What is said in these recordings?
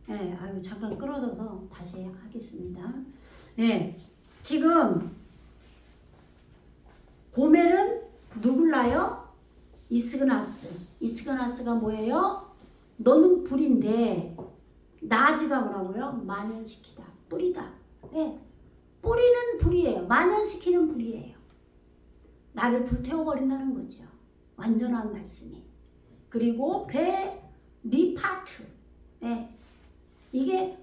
예, 아유, 잠깐 끊어져서 다시 하겠습니다. 예, 지금 고멜은 누굴라요? 이스그나스. 이스그나스가 뭐예요? 너는 불인데 나아지가 뭐라고요? 만연시키다. 뿌리다. 예, 뿌리는 불이에요. 만연시키는 불이에요. 나를 불태워버린다는 거죠. 완전한 말씀이. 그리고 리파트. 예, 이게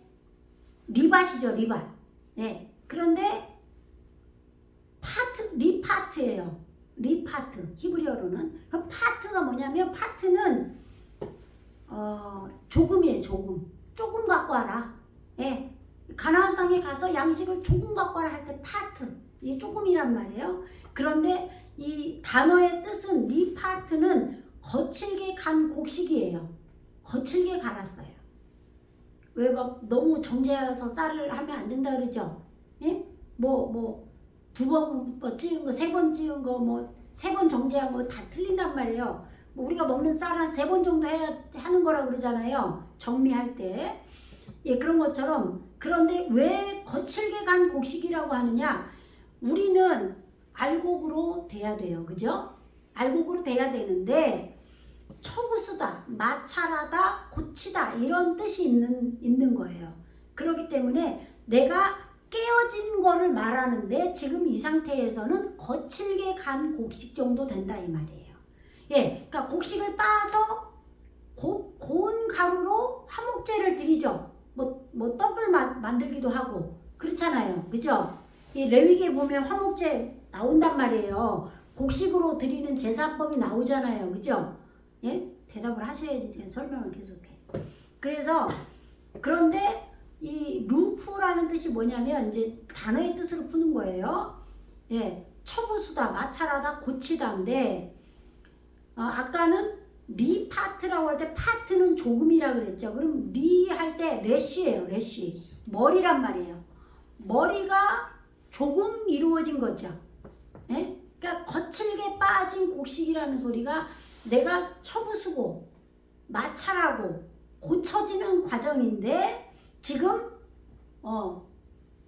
리밭이죠. 리밭. 예, 그런데 리파트예요. 리파트. 히브리어로는. 그 파트가 뭐냐면 파트는 조금이에요. 조금 갖고 와라. 예, 가나안 땅에 가서 양식을 조금 갖고 와라 할 때 파트. 이게 조금이란 말이에요. 그런데 이 단어의 뜻은 리파트는 거칠게 간 곡식이에요. 거칠게 갈았어요. 왜 막 너무 정제해서 쌀을 하면 안 된다 그러죠? 예? 두 번 찌은 거, 세 번 찌은 거, 세 번 정제한 거 다 틀린단 말이에요. 우리가 먹는 쌀 한 3번 정도 해야 하는 거라 그러잖아요. 정미할 때. 예, 그런 것처럼. 그런데 왜 거칠게 간 곡식이라고 하느냐? 우리는 알곡으로 돼야 돼요. 그죠? 알곡으로 돼야 되는데 초부수다, 마찰하다, 고치다 이런 뜻이 있는 거예요. 그렇기 때문에 내가 깨어진 거를 말하는데 지금 이 상태에서는 거칠게 간 곡식 정도 된다 이 말이에요. 예, 그러니까 곡식을 빻아서 고운 가루로 화목제를 드리죠. 떡을 만들기도 하고 그렇잖아요. 그죠? 이 레위기에 보면 화목제 나온단 말이에요. 곡식으로 드리는 제사법이 나오잖아요. 그죠? 예? 대답을 하셔야지 제가 설명을 계속해. 그래서 그런데 이 루프라는 뜻이 뭐냐면 이제 단어의 뜻으로 푸는 거예요. 예, 처부수다, 마찰하다, 고치다인데 아까는 리파트라고 할 때 파트는 조금이라 그랬죠. 그럼 리 할 때 래쉬예요. 래쉬. 머리란 말이에요. 머리가 조금 이루어진 거죠. 예? 그러니까 거칠게 빠진 곡식이라는 소리가 내가 처부수고 마찰하고 고쳐지는 과정인데 지금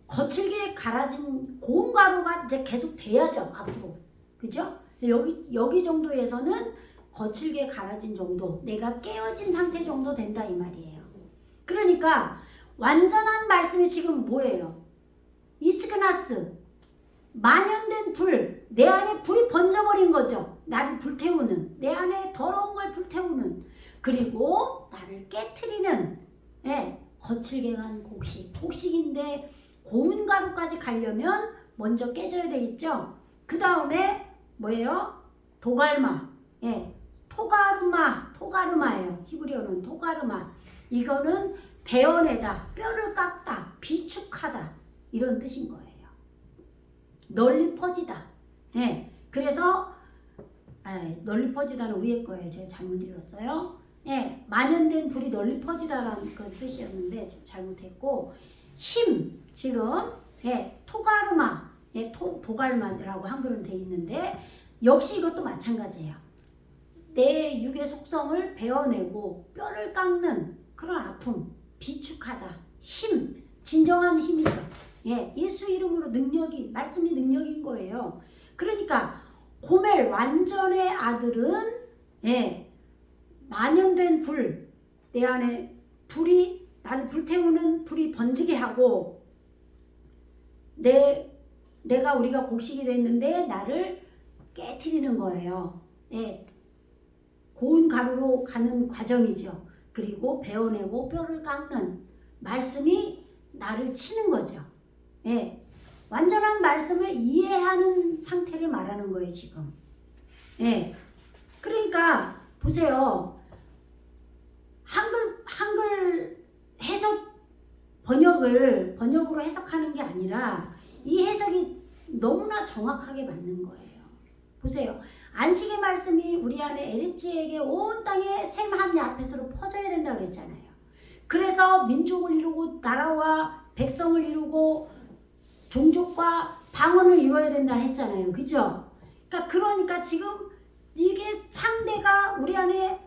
거칠게 갈아진 고운 가루가 이제 계속 돼야죠. 앞으로. 그죠? 여기 정도에서는 거칠게 갈아진 정도, 내가 깨어진 상태 정도 된다 이 말이에요. 그러니까 완전한 말씀이 지금 뭐예요? 이스그나스, 만연된 불, 내 안에 불이 번져버린 거죠. 나를 불태우는, 내 안에 더러운 걸 불태우는, 그리고 나를 깨트리는, 예, 거칠게 간 곡식인데 고운 가루까지 가려면 먼저 깨져야 되겠죠. 그 다음에 뭐예요? 도갈마, 예, 토가르마예요. 히브리어는 토가르마. 이거는 베어내다, 뼈를 깎다, 비축하다 이런 뜻인 거예요. 널리 퍼지다. 예, 그래서 널리 퍼지다는 위에 거예요. 제가 잘못 읽었어요. 예, 만연된 불이 널리 퍼지다라는 그 뜻이었는데 잘못했고 힘 지금 예, 토가르마, 예, 도갈마라고 한글은 돼 있는데 역시 이것도 마찬가지예요. 내 육의 속성을 베어내고 뼈를 깎는 그런 아픔, 비축하다, 힘, 진정한 힘이죠. 예, 예수 이름으로 말씀이 능력인 거예요. 그러니까 고멜 완전의 아들은 예, 만연된 불, 내 안에 나를 불태우는 불이 번지게 하고 우리가 곡식이 됐는데 나를 깨트리는 거예요. 예, 고운 가루로 가는 과정이죠. 그리고 베어내고 뼈를 깎는 말씀이 나를 치는 거죠. 예, 완전한 말씀을 이해하는 상태를 말하는 거예요, 지금. 예, 그러니까 보세요. 한글 해석 번역으로 해석하는 게 아니라 이 해석이 너무나 정확하게 맞는 거예요. 보세요. 안식의 말씀이 우리 안에 에레츠에게 온 땅에 셈 합리 앞에서로 퍼져야 된다고 그랬잖아요. 그래서 민족을 이루고 나라와 백성을 이루고 종족과 방언을 이루어야 된다 했잖아요. 그죠? 그러니까 지금 이게 창대가 우리 안에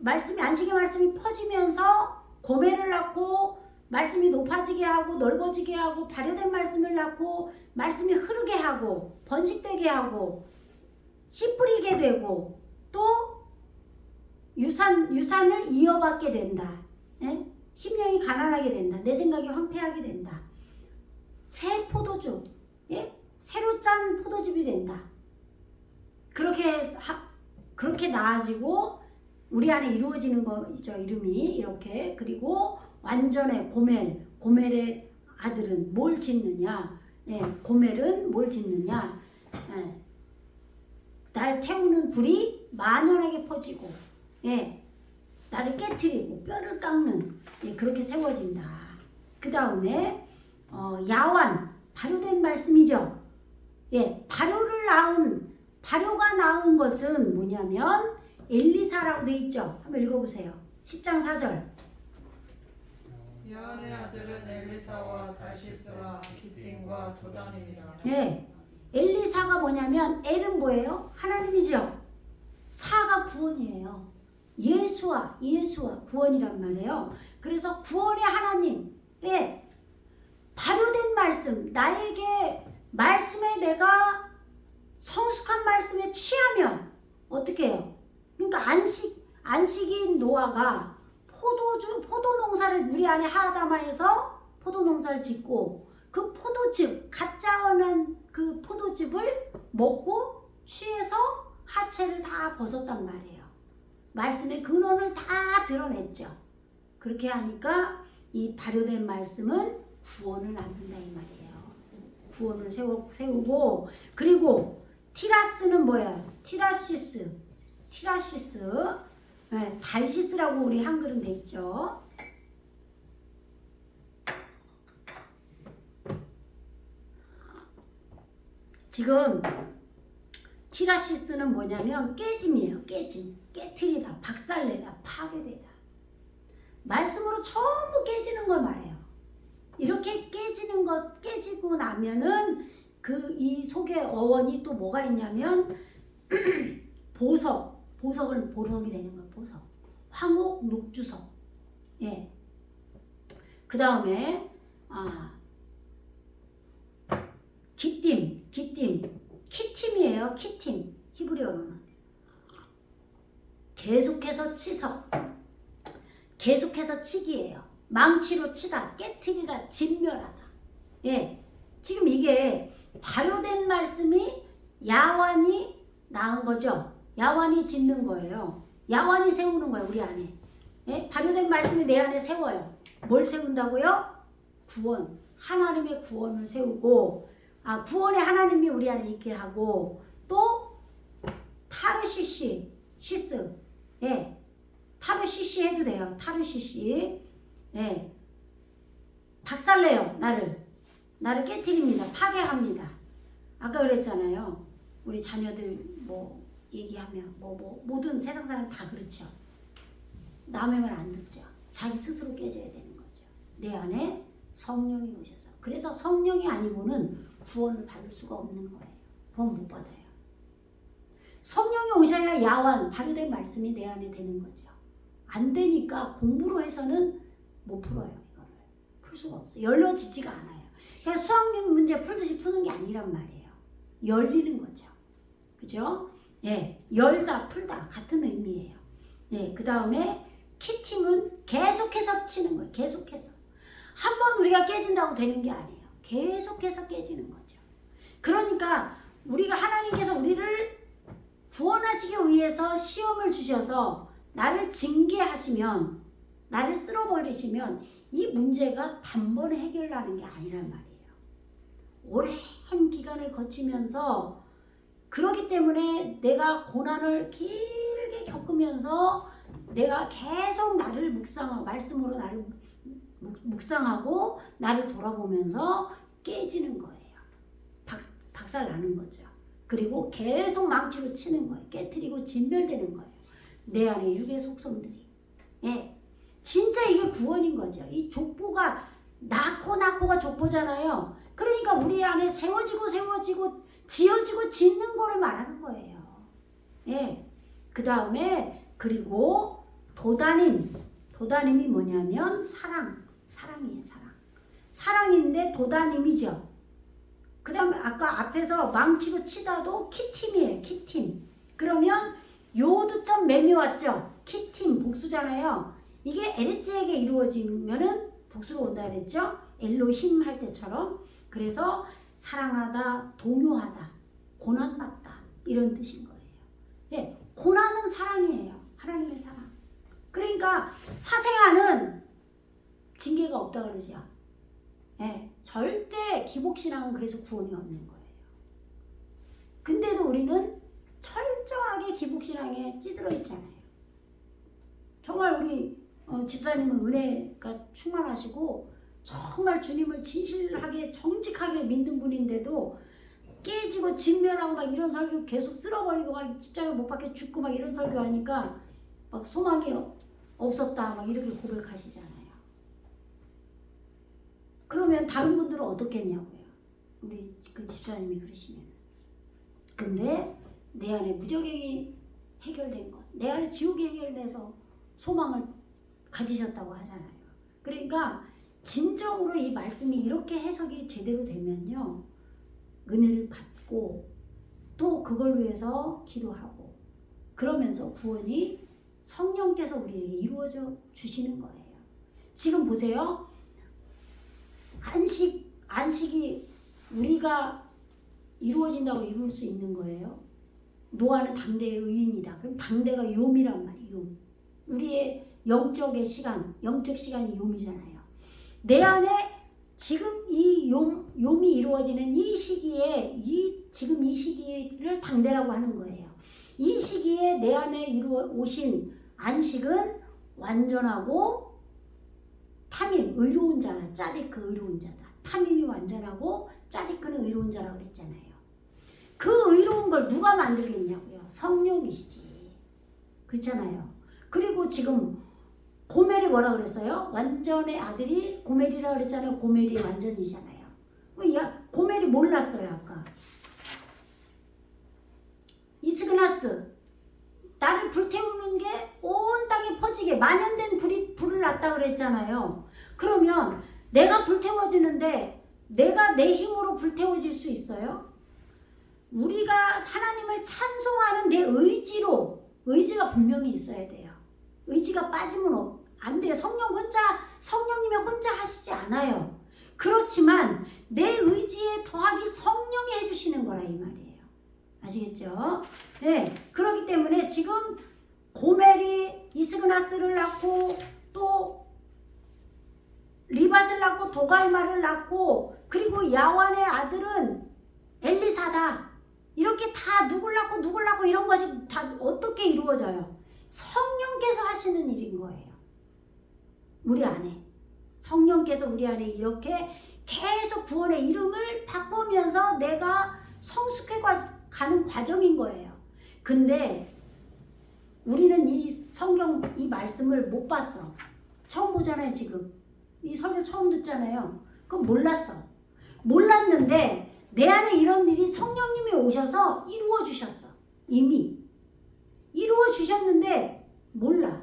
안식의 말씀이 퍼지면서 고멜을 낳고 낳고 말씀이 높아지게 하고 넓어지게 하고 발효된 말씀을 낳고 말씀이 흐르게 하고 번식되게 하고 씨 뿌리게 되고 또 유산을 이어받게 된다. 예? 심령이 가난하게 된다. 내 생각이 황폐하게 된다. 새 포도주, 예? 새로 짠 포도즙이 된다. 그렇게 나아지고 우리 안에 이루어지는 거죠. 이름이 이렇게. 그리고 완전의 고멜의 아들은 뭘 짓느냐? 예, 고멜은 뭘 짓느냐? 예, 날 태우는 불이 만연하게 퍼지고, 예, 나를 깨트리고 뼈를 깎는, 예, 그렇게 세워진다. 그 다음에 야완, 발효된 말씀이죠. 예, 발효가 나온 것은 뭐냐면 엘리사라고 돼 있죠. 한번 읽어보세요. 10장 4절. 야한의 아들은 엘리사와 다시스와 기띵과 도단임이라. 예, 엘리사가 뭐냐면 엘은 뭐예요? 하나님이죠. 사가 구원이에요. 예수와 구원이란 말이에요. 그래서 구원의 하나님, 예, 발효된 말씀, 나에게 말씀에 내가 성숙한 말씀에 취하면 어떻게 해요? 그러니까 안식인 노아가 포도 농사를 우리 안에 하다마에서 포도 농사를 짓고 그 포도즙, 가짜 원한 그 포도즙을 먹고 취해서 하체를 다 벗었단 말이에요. 말씀의 근원을 다 드러냈죠. 그렇게 하니까 이 발효된 말씀은 구원을 낳는다 이 말이에요. 구원을 세우고 그리고 티라스는 뭐예요? 티라시스, 네, 달시스라고 우리 한글은 돼 있죠. 지금 티라시스는 뭐냐면 깨짐이에요. 깨트리다, 박살내다, 파괴되다. 말씀으로 전부 깨지는 걸 말해요. 이렇게 깨지고 나면은 이 속에 어원이 또 뭐가 있냐면 보석이 되는 거예요. 보석. 황옥, 녹주석. 예. 그 다음에 키팀이에요. 키팀. 히브리어로는. 계속해서 치기예요. 망치로 치다, 깨트리다, 진멸하다. 예. 지금 이게 발효된 말씀이 야완이 낳은 거죠. 야완이 짓는 거예요. 야완이 세우는 거예요. 우리 안에. 예? 발효된 말씀이 내 안에 세워요. 뭘 세운다고요? 구원. 하나님의 구원을 세우고 구원의 하나님이 우리 안에 있게 하고 또 타르시시 시스. 예. 타르시시 해도 돼요. 타르시시. 예. 박살내요. 나를 깨트립니다. 파괴합니다. 아까 그랬잖아요. 우리 자녀들 뭐 얘기하면 모든 세상 사람 다 그렇죠. 남의 말 안 듣죠. 자기 스스로 깨져야 되는 거죠. 내 안에 성령이 오셔서. 그래서 성령이 아니고는 구원을 받을 수가 없는 거예요. 구원 못 받아요. 성령이 오셔야 야완, 발효된 말씀이 내 안에 되는 거죠. 안 되니까 공부로 해서는 못 풀어요. 이거를 풀 수가 없어요. 열려지지가 않아요. 그냥 수학 문제 풀듯이 푸는 게 아니란 말이에요. 열리는 거죠. 그죠? 예, 열다, 풀다 같은 의미예요. 예, 그 다음에 키팀은 계속해서 치는 거예요. 계속해서. 한번 우리가 깨진다고 되는 게 아니에요. 계속해서 깨지는 거죠. 그러니까 하나님께서 우리를 구원하시기 위해서 시험을 주셔서 나를 징계하시면, 나를 쓸어버리시면 이 문제가 단번에 해결나는 게 아니란 말이에요. 오랜 기간을 거치면서 그렇기 때문에 내가 고난을 길게 겪으면서 내가 계속 나를 묵상하고 말씀으로 나를 묵상하고 나를 돌아보면서 깨지는 거예요. 박살나는 거죠. 그리고 계속 망치로 치는 거예요. 깨트리고 진멸되는 거예요. 내 안에 육의 속성들이. 예. 진짜 이게 구원인 거죠. 이 족보가 낳고가 족보잖아요. 그러니까 우리 안에 세워지고 지어지고 짓는 거를 말하는 거예요. 예. 그 다음에 그리고 도다님 도다님이 뭐냐면 사랑이에요. 사랑인데 도다님이죠. 그 다음에 아까 앞에서 망치로 치다도 키팀이에요. 키팀. 그러면 요드점 매미 왔죠. 키팀 복수잖아요. 이게 에레찌에게 이루어지면은 복수로 온다 그랬죠. 엘로힘 할 때처럼. 그래서 사랑하다, 동요하다, 고난받다 이런 뜻인 거예요. 네, 고난은 사랑이에요. 하나님의 사랑. 그러니까 사생아는 징계가 없다 그러죠. 네, 절대 기복신앙은 그래서 구원이 없는 거예요. 근데도 우리는 철저하게 기복신앙에 찌들어 있잖아요. 정말 우리 집사님은 은혜가 충만하시고 정말 주님을 진실하게 정직하게 믿는 분인데도 깨지고 진멸하고 막 이런 설교 계속 쓸어버리고 막 십자가 못 박혀 죽고 막 이런 설교 하니까 막 소망이 없었다 막 이렇게 고백하시잖아요. 그러면 다른 분들은 어떻겠냐고요. 우리 그 집사님이 그러시면. 근데 내 안에 무적행이 해결된 것, 내 안에 지옥이 해결돼서 소망을 가지셨다고 하잖아요. 그러니까 진정으로 이 말씀이 이렇게 해석이 제대로 되면요, 은혜를 받고 또 그걸 위해서 기도하고 그러면서 구원이 성령께서 우리에게 이루어져 주시는 거예요. 지금 보세요. 안식이 우리가 이루어진다고 이룰 수 있는 거예요. 노아는 당대의 의인이다. 그럼 당대가 욤이란 말이에요. 욤. 우리의 영적 시간이 욤이잖아요. 내 안에 지금 이 욤이 이루어지는 이 시기에 지금 이 시기를 당대라고 하는 거예요. 이 시기에 내 안에 오신 안식은 완전하고 탐임, 의로운 자다. 짜디크 의로운 자다. 탐임이 완전하고 짜디크는 의로운 자라고 그랬잖아요. 그 의로운 걸 누가 만들겠냐고요. 성령이시지. 그렇잖아요. 그리고 지금 고멜이 뭐라 그랬어요? 완전의 아들이 고멜이라고 그랬잖아요. 고멜이 완전이잖아요. 고멜이 몰랐어요. 아까. 이스그나스. 나를 불태우는 게 온 땅에 퍼지게 만연된 불을 놨다 그랬잖아요. 그러면 내가 불태워지는데 내가 내 힘으로 불태워질 수 있어요? 우리가 하나님을 찬송하는 내 의지가 분명히 있어야 돼요. 의지가 빠지면 안 돼요. 성령님이 혼자 하시지 않아요. 그렇지만 내 의지에 더하기 성령이 해주시는 거라 이 말이에요. 아시겠죠? 네. 그렇기 때문에 지금 고멜이 이스그나스를 낳고 또 리밧을 낳고 도갈마를 낳고 그리고 야완의 아들은 엘리사다. 이렇게 다 누굴 낳고 이런 것이 다 어떻게 이루어져요? 성령께서 하시는 일인 거예요. 우리 안에. 성령께서 우리 안에 이렇게 계속 구원의 이름을 바꾸면서 내가 성숙해 가는 과정인 거예요. 근데 우리는 이 성경 이 말씀을 못 봤어. 처음 보잖아요. 지금 이 설교 처음 듣잖아요. 그건 몰랐는데 내 안에 이런 일이 성령님이 오셔서 이루어 주셨어. 이미 이루어 주셨는데 몰라.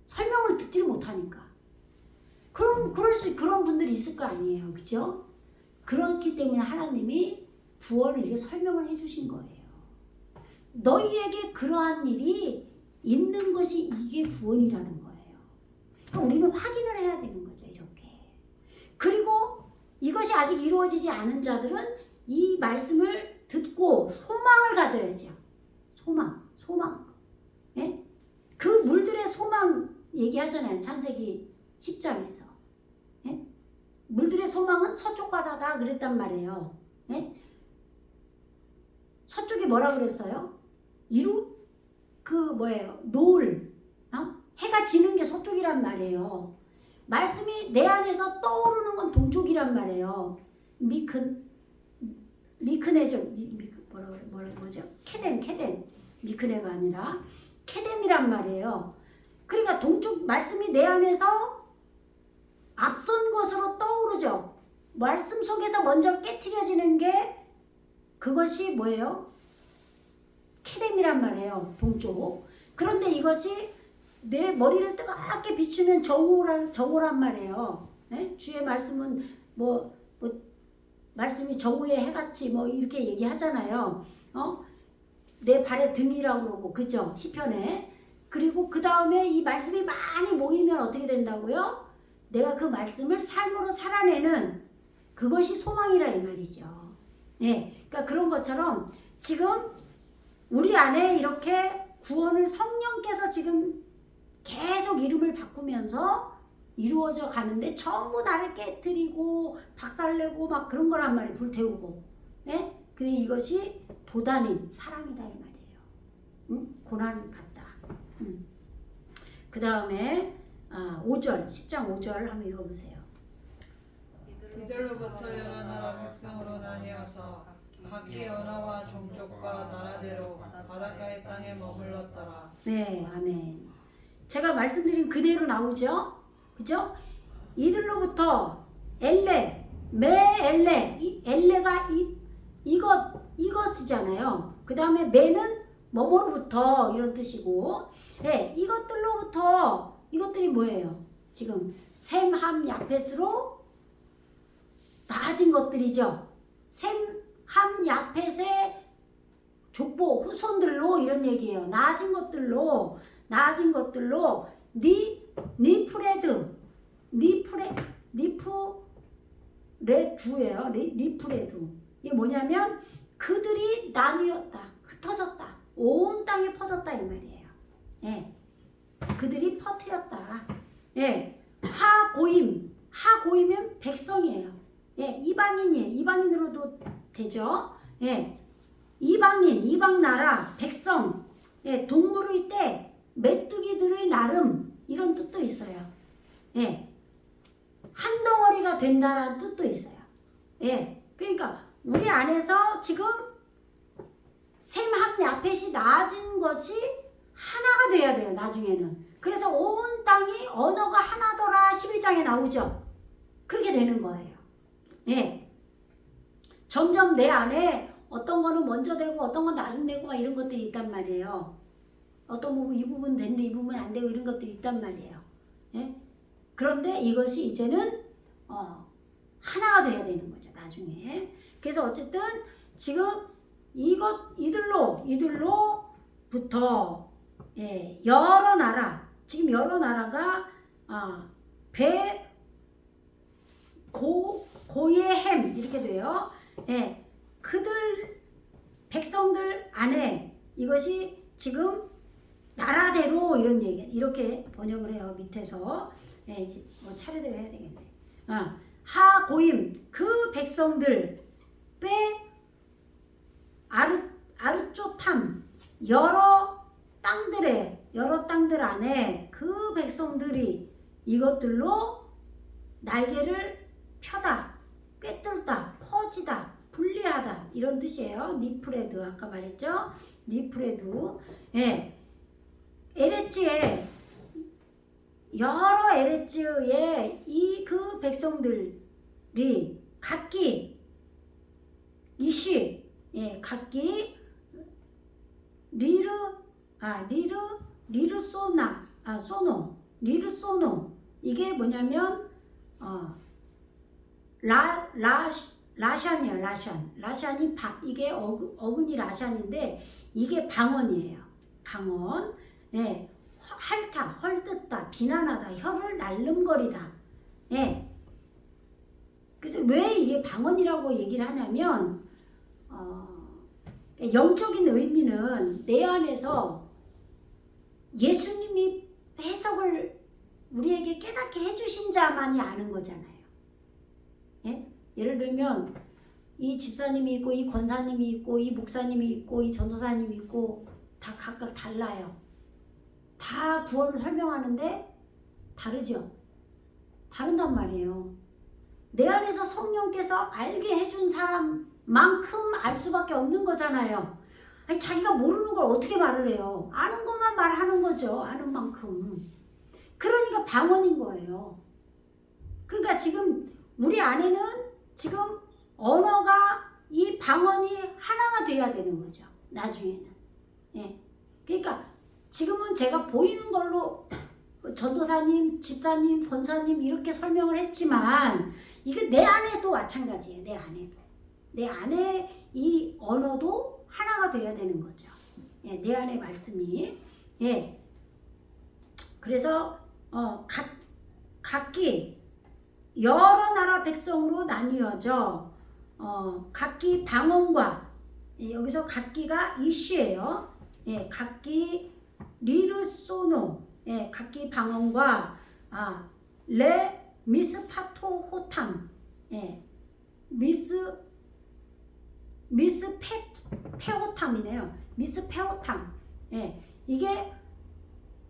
설명을 듣지를 못하니까. 그럼 그런 분들이 있을 거 아니에요. 그죠? 그렇기 때문에 하나님이 구원을 이렇게 설명을 해주신 거예요. 너희에게 그러한 일이 있는 것이 이게 구원이라는 거예요. 그러니까 우리는 확인을 해야 되는 거죠. 이렇게. 그리고 이것이 아직 이루어지지 않은 자들은 이 말씀을 듣고 소망을 가져야죠. 소망. 예? 그 물들의 소망 얘기하잖아요. 창세기 10장에서. 예? 물들의 소망은 서쪽 바다다 그랬단 말이에요. 예? 서쪽이 뭐라 그랬어요? 노을. 해가 지는 게 서쪽이란 말이에요. 말씀이 내 안에서 떠오르는 건 동쪽이란 말이에요. 미크네죠. 뭐죠? 케뎀. 미크네가 아니라 케뎀이란 말이에요. 그러니까 동쪽 말씀이 내 안에서 앞선 것으로 떠오르죠. 말씀 속에서 먼저 깨트려지는 게 그것이 뭐예요? 케뎀이란 말이에요. 동쪽. 그런데 이것이 내 머리를 뜨겁게 비추면 정오란 말이에요. 예? 주의 말씀은 뭐 말씀이 정오의 해같이 뭐 이렇게 얘기하잖아요. 내 발의 등이라고 그러고, 그죠? 시편에. 그리고 그 다음에 이 말씀이 많이 모이면 어떻게 된다고요? 내가 그 말씀을 삶으로 살아내는 그것이 소망이라 이 말이죠. 네, 그러니까 그런 것처럼 지금 우리 안에 이렇게 구원을 성령께서 지금 계속 이름을 바꾸면서 이루어져 가는데 전부 나를 깨뜨리고 박살내고 막 그런 거란 말이에요. 불태우고. 예? 근데 이것이 도단인 사랑이다 이 말이에요. 응? 고난 같다. 그 다음에 5절, 10장 5절 한번 읽어보세요. 이들로부터 여러 나라 백성으로 나뉘어서 각기 언어와 종족과 나라대로 바닷가의 땅에 머물렀더라. 네, 아멘. 제가 말씀드린 그대로 나오죠? 그죠? 이들로부터 엘레, 엘레가 이것이잖아요. 그 다음에 메는 뭐뭐로부터 이런 뜻이고, 네, 이것들이 뭐예요? 지금 셈, 함, 야펫으로 나아진 것들이죠. 셈, 함, 야펫의 족보, 후손들로 이런 얘기예요. 나아진 것들로 니프레두예요. 니프레두. 이게 뭐냐면 그들이 나뉘었다, 흩어졌다, 온 땅에 퍼졌다 이 말이에요. 예, 그들이 퍼뜨렸다. 예, 하고임은 백성이에요. 예, 이방인이에요. 이방인으로도 되죠. 예, 이방 나라, 백성, 예, 동물의 때, 메뚜기들의 나름 이런 뜻도 있어요. 예, 한 덩어리가 된다라는 뜻도 있어요. 예, 그러니까 우리 안에서 지금 셈, 함, 야펫이 나아진 것이 하나가 돼야 돼요. 나중에는. 그래서 온 땅이 언어가 하나더라 11장에 나오죠. 그렇게 되는 거예요. 예, 점점 내 안에 어떤 거는 먼저 되고 어떤 건 나중 되고 막 이런 것들이 있단 말이에요. 어떤 부분 이 부분 되는데 이 부분 안 되고 이런 것들이 있단 말이에요. 예? 그런데 이것이 이제는 하나가 돼야 되는 거죠. 나중에. 그래서 어쨌든 지금 이들로부터 예, 여러 나라, 지금 여러 나라가 고의 햄 이렇게 돼요. 예, 그들 백성들 안에 이것이 지금 나라대로 이런 얘기 이렇게 번역을 해요. 밑에서 예, 뭐 차례대로 해야 되겠네. 하고임 그 백성들 빼 아르쪼탐 여러 땅들 안에 그 백성들이 이것들로 날개를 펴다, 꿰뚫다, 퍼지다, 분리하다 이런 뜻이에요. 니프레드 아까 말했죠. 니프레드. 예, 에레츠에 여러 에레츠의 이 그 백성들이 각기 예, 각기 리르소노 이게 뭐냐면 라샨이에요. 라샨이 이게 어근이 라샨인데 이게 방언이에요. 방언. 예, 헐뜯다, 비난하다, 혀를 날름거리다. 예. 그래서 왜 이게 방언이라고 얘기를 하냐면 영적인 의미는 내 안에서 예수님이 해석을 우리에게 깨닫게 해주신 자만이 아는 거잖아요. 예? 예를 들면 이 집사님이 있고 이 권사님이 있고 이 목사님이 있고 이 전도사님이 있고 다 각각 달라요. 다 구원을 설명하는데 다르죠. 다른단 말이에요. 내 안에서 성령께서 알게 해준 사람만큼 알 수밖에 없는 거잖아요. 아니, 자기가 모르는 걸 어떻게 말을 해요. 아는 것만 말하는 거죠. 아는 만큼. 그러니까 방언인 거예요. 그러니까 지금 우리 안에는 지금 언어가 이 방언이 하나가 돼야 되는 거죠. 나중에는. 예. 그러니까 지금은 제가 보이는 걸로 전도사님, 집사님, 권사님 이렇게 설명을 했지만 이게 내 안에도 마찬가지예요. 내 안에도. 내 안에 이 언어도 하나가 되어야 되는 거죠. 예, 내 안의 말씀이. 예. 그래서 각기 여러 나라 백성으로 나뉘어져 각기 방언과 여기서 각기가 이슈예요. 예, 각기 리르소노 각기 방언과 레 미스파토호탐 미스페호탐이네요. 미스페호탐 이게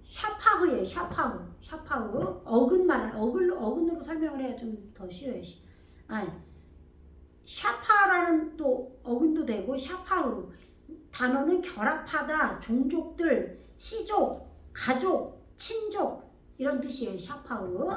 샤파흐예요. 샤파흐 어근으로 설명을 해야 좀 더 쉬워요. 샤파라는 또 어근도 되고 샤파흐 단어는 결합하다, 종족들, 시족, 가족, 친족 이런 뜻이에요. 샤파흐.